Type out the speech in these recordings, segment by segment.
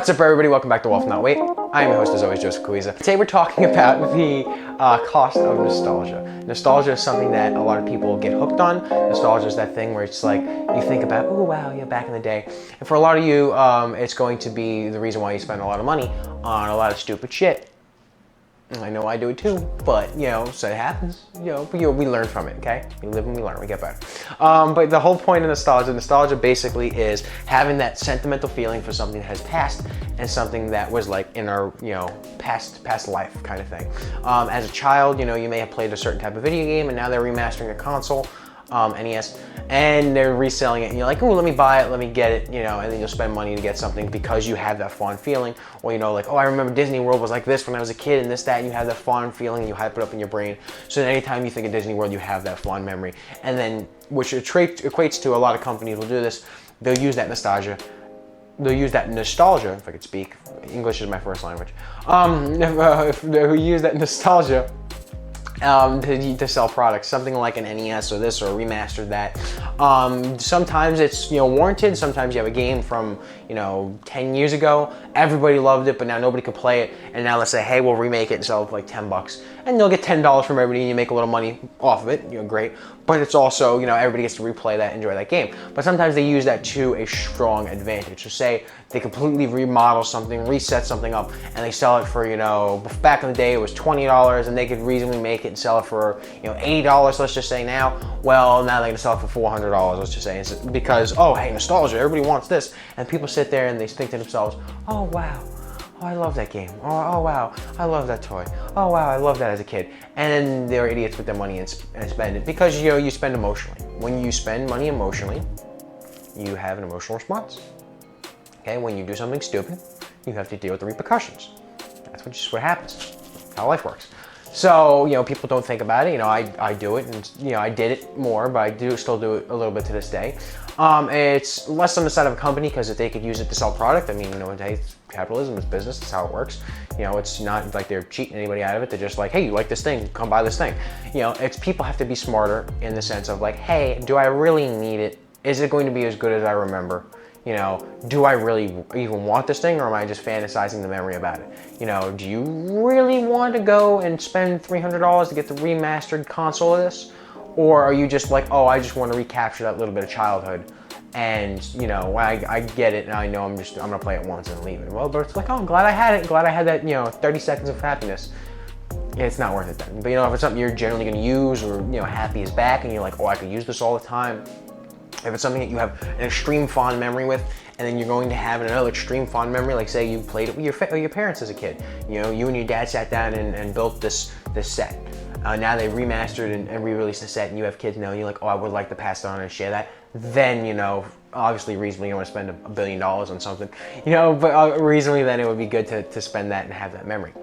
What's up everybody, welcome back to Wolf Not Wait. I am your host as always, Joseph Coizza. Today we're talking about the cost of nostalgia. Nostalgia is something that a lot of people get hooked on. Nostalgia is that thing where it's like, you think about, oh wow, yeah, back in the day. And for a lot of you, it's going to be the reason why you spend a lot of money on a lot of stupid shit. I know I do it too, but so it happens. We learn from it, okay? We live and we learn, we get better. But the whole point of nostalgia basically is having that sentimental feeling for something that has passed and something that was like in our, past life kind of thing. As a child, you may have played a certain type of video game and now they're remastering a console, NES, and they're reselling it and you're like, oh, let me buy it, let me get it, and then you'll spend money to get something because you have that fond feeling. Or like, oh, I remember Disney World was like this when I was a kid and this, that, and you have that fond feeling and you hype it up in your brain. So then anytime you think of Disney World, you have that fond memory. And then, which equates to a lot of companies will do this, they'll use that nostalgia, if I could speak, English is my first language, they'll use that nostalgia to sell products, something like an NES or this or remastered that. Sometimes it's warranted. Sometimes you have a game from 10 years ago, everybody loved it, but now nobody can play it, and now let's say, hey, we'll remake it and sell it for like $10, and you'll get $10 from everybody and you make a little money off of it, great. But it's also, everybody gets to replay that, enjoy that game. But sometimes they use that to a strong advantage. So say they completely remodel something, reset something up, and they sell it for, back in the day it was $20 and they could reasonably make it and sell it for, $80, let's just say now. Well, now they're gonna sell it for $400, let's just say, because, oh, hey, nostalgia, everybody wants this. And people sit there and they think to themselves, oh, wow. Oh, I love that game. Oh, wow, I love that toy. Oh, wow, I love that as a kid. And then they're idiots with their money and spend it because, you spend emotionally. When you spend money emotionally, you have an emotional response. Okay, when you do something stupid, you have to deal with the repercussions. That's just what happens, how life works. So, people don't think about it. I do it, and I did it more, but I still do it a little bit to this day. It's less on the side of a company because if they could use it to sell product, I mean, it's capitalism, it's business, it's how it works. It's not like they're cheating anybody out of it. They're just like, hey, you like this thing, come buy this thing. It's people have to be smarter in the sense of like, hey, do I really need it? Is it going to be as good as I remember? Do I really even want this thing, or am I just fantasizing the memory about it? Do you really want to go and spend $300 to get the remastered console of this? Or are you just like, oh, I just want to recapture that little bit of childhood, and I get it, and I know I'm gonna play it once and leave it. Well, but it's like, oh, I'm glad I had it, glad I had that 30 seconds of happiness. Yeah, it's not worth it then. But if it's something you're generally gonna use, or happy is back, and you're like, oh, I could use this all the time. If it's something that you have an extreme fond memory with, and then you're going to have another extreme fond memory, like say you played it with your parents as a kid. You and your dad sat down and built this set. Now they remastered and re-released the set, and you have kids now, and you're like, oh, I would like to pass it on and share that. Then, obviously reasonably you want to spend $1 billion on something, but reasonably then it would be good to spend that and have that memory.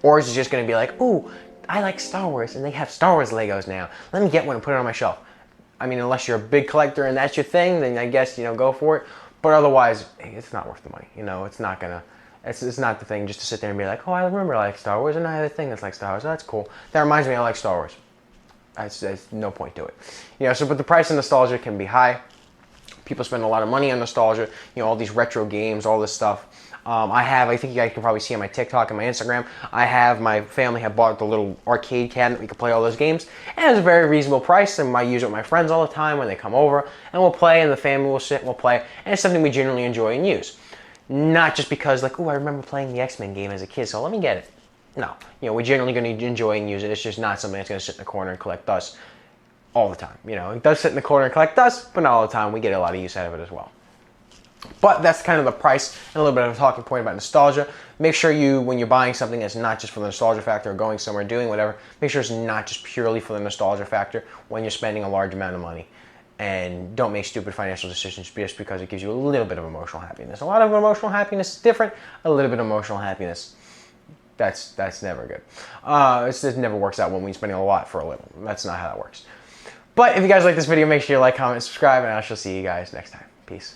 Or is it just going to be like, ooh, I like Star Wars, and they have Star Wars Legos now. Let me get one and put it on my shelf. I mean, unless you're a big collector and that's your thing, then I guess, go for it. But otherwise, it's not worth the money. It's not gonna, it's not the thing just to sit there and be like, oh, I remember I like Star Wars, and I have a thing that's like Star Wars. Oh, that's cool. That reminds me I like Star Wars. There's no point to it. But the price of nostalgia can be high. People spend a lot of money on nostalgia, all these retro games, all this stuff. I think you guys can probably see on my TikTok and my Instagram, my family have bought the little arcade cabinet. We can play all those games, and it's a very reasonable price, and I use it with my friends all the time when they come over, and we'll play, and the family will sit and we'll play, and it's something we generally enjoy and use. Not just because like, oh, I remember playing the X-Men game as a kid, so let me get it. No, we're generally going to enjoy and use it. It's just not something that's going to sit in the corner and collect dust all the time. It does sit in the corner and collect dust, but not all the time. We get a lot of use out of it as well. But that's kind of the price and a little bit of a talking point about nostalgia. Make sure when you're buying something that's not just for the nostalgia factor or going somewhere, doing whatever, make sure it's not just purely for the nostalgia factor when you're spending a large amount of money. And don't make stupid financial decisions just because it gives you a little bit of emotional happiness. A lot of emotional happiness is different. A little bit of emotional happiness, that's never good. It never works out when we're spending a lot for a little. That's not how that works. But if you guys like this video, make sure you like, comment, subscribe, and I shall see you guys next time. Peace.